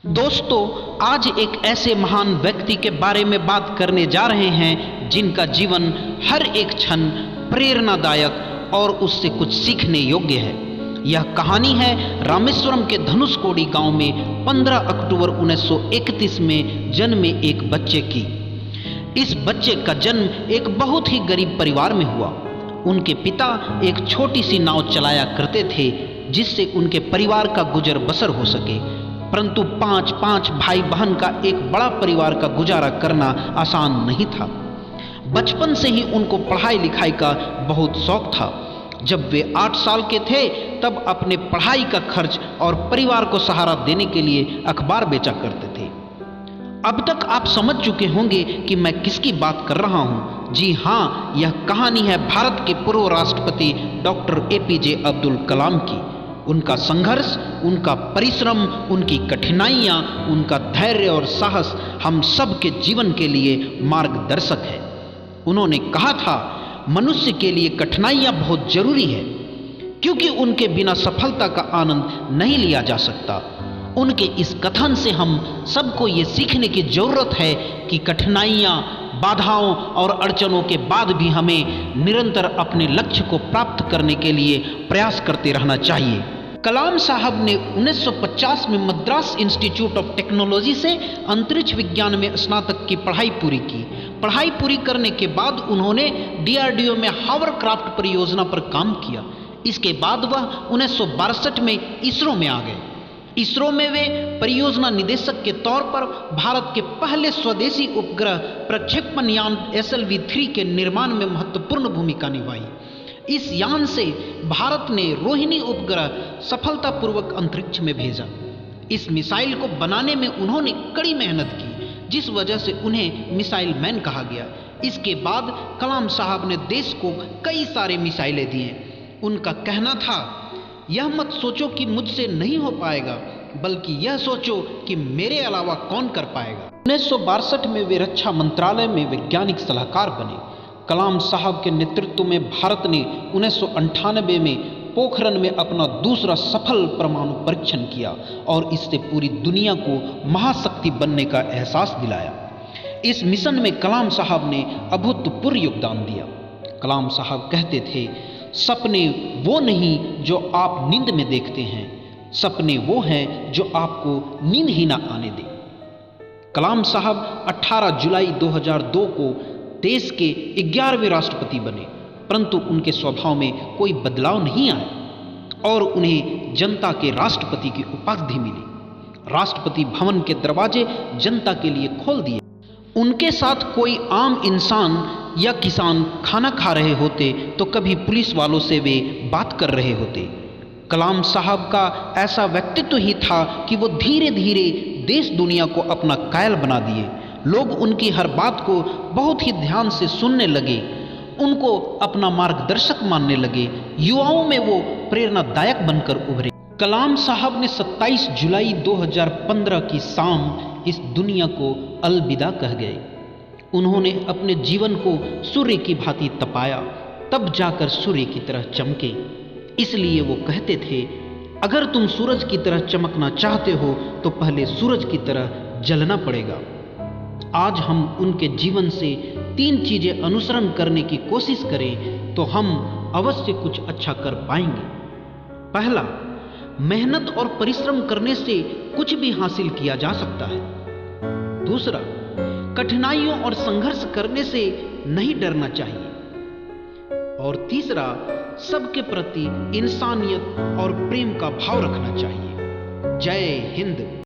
दोस्तों, आज एक ऐसे महान व्यक्ति के बारे में बात करने जा रहे हैं जिनका जीवन हर एक क्षण प्रेरणादायक और उससे कुछ सीखने योग्य है। यह कहानी है रामेश्वरम के धनुषकोडी गांव में 15 अक्टूबर 1931 में जन्मे एक बच्चे की। इस बच्चे का जन्म एक बहुत ही गरीब परिवार में हुआ। उनके पिता एक छोटी सी नाव चलाया करते थे जिससे उनके परिवार का गुजर बसर हो सके, परंतु पांच भाई बहन का एक बड़ा परिवार का गुजारा करना आसान नहीं था। बचपन से ही उनको पढ़ाई लिखाई का बहुत शौक था। जब वे 8 साल के थे तब अपने पढ़ाई का खर्च और परिवार को सहारा देने के लिए अखबार बेचा करते थे। अब तक आप समझ चुके होंगे कि मैं किसकी बात कर रहा हूं। जी हाँ, यह कहानी है भारत के पूर्व राष्ट्रपति डॉक्टर APJ अब्दुल कलाम की। उनका संघर्ष, उनका परिश्रम, उनकी कठिनाइयाँ, उनका धैर्य और साहस हम सब के जीवन के लिए मार्गदर्शक है। उन्होंने कहा था, मनुष्य के लिए कठिनाइयाँ बहुत जरूरी है क्योंकि उनके बिना सफलता का आनंद नहीं लिया जा सकता। उनके इस कथन से हम सबको ये सीखने की जरूरत है कि कठिनाइयाँ, बाधाओं और अड़चनों के बाद भी हमें निरंतर अपने लक्ष्य को प्राप्त करने के लिए प्रयास करते रहना चाहिए। कलाम साहब ने 1950 में मद्रास इंस्टीट्यूट ऑफ टेक्नोलॉजी से अंतरिक्ष विज्ञान में स्नातक की पढ़ाई पूरी की। पढ़ाई पूरी करने के बाद उन्होंने DRDO में हावरक्राफ्ट परियोजना पर काम किया। इसके बाद वह 1962 में इसरो में आ गए। इसरो में वे परियोजना निदेशक के तौर पर भारत के पहले स्वदेशी उपग्रह प्रक्षेपण यान SLV-3 के निर्माण में महत्वपूर्ण भूमिका निभाई। इस यान से भारत ने रोहिणी उपग्रह सफलतापूर्वक अंतरिक्ष में भेजा। इस मिसाइल को बनाने में उन्होंने कड़ी मेहनत की, जिस वजह से उन्हें मिसाइल मैन कहा गया। इसके बाद कलाम साहब ने देश को कई सारे मिसाइलें दिए। उनका कहना था, यह मत सोचो कि मुझसे नहीं हो पाएगा, बल्कि यह सोचो कि मेरे अलावा कौन कर पाएगा। 1962 में वे रक्षा मंत्रालय में वैज्ञानिक सलाहकार बने। कलाम साहब के नेतृत्व में भारत ने 1998 में पोखरण में अपना दूसरा सफल परमाणु परीक्षण किया और इससे पूरी दुनिया को महाशक्ति बनने का एहसास दिलाया। इस मिशन में कलाम साहब ने अभूतपूर्व योगदान दिया। कलाम साहब कहते थे, सपने वो नहीं जो आप नींद में देखते हैं, सपने वो हैं जो आपको नींद ही ना आने दें। कलाम साहब 18 जुलाई 2002 को देश के 11वें राष्ट्रपति बने, परंतु उनके स्वभाव में कोई बदलाव नहीं आया और उन्हें जनता के राष्ट्रपति की उपाधि मिली। राष्ट्रपति भवन के दरवाजे जनता के लिए खोल दिए। उनके साथ कोई आम इंसान या किसान खाना खा रहे होते तो कभी पुलिस वालों से वे बात कर रहे होते। कलाम साहब का ऐसा व्यक्तित्व ही था कि वो धीरे धीरे देश दुनिया को अपना कायल बना दिए। लोग उनकी हर बात को बहुत ही ध्यान से सुनने लगे, उनको अपना मार्गदर्शक मानने लगे। युवाओं में वो प्रेरणादायक बनकर उभरे। कलाम साहब ने 27 जुलाई 2015 की शाम इस दुनिया को अलविदा कह गए। उन्होंने अपने जीवन को सूर्य की भांति तपाया, तब जाकर सूर्य की तरह चमके। इसलिए वो कहते थे, अगर तुम सूरज की तरह चमकना चाहते हो तो पहले सूरज की तरह जलना पड़ेगा। आज हम उनके जीवन से 3 चीजें अनुसरण करने की कोशिश करें तो हम अवश्य कुछ अच्छा कर पाएंगे। पहला, मेहनत और परिश्रम करने से कुछ भी हासिल किया जा सकता है। दूसरा, कठिनाइयों और संघर्ष करने से नहीं डरना चाहिए। और तीसरा, सबके प्रति इंसानियत और प्रेम का भाव रखना चाहिए। जय हिंद।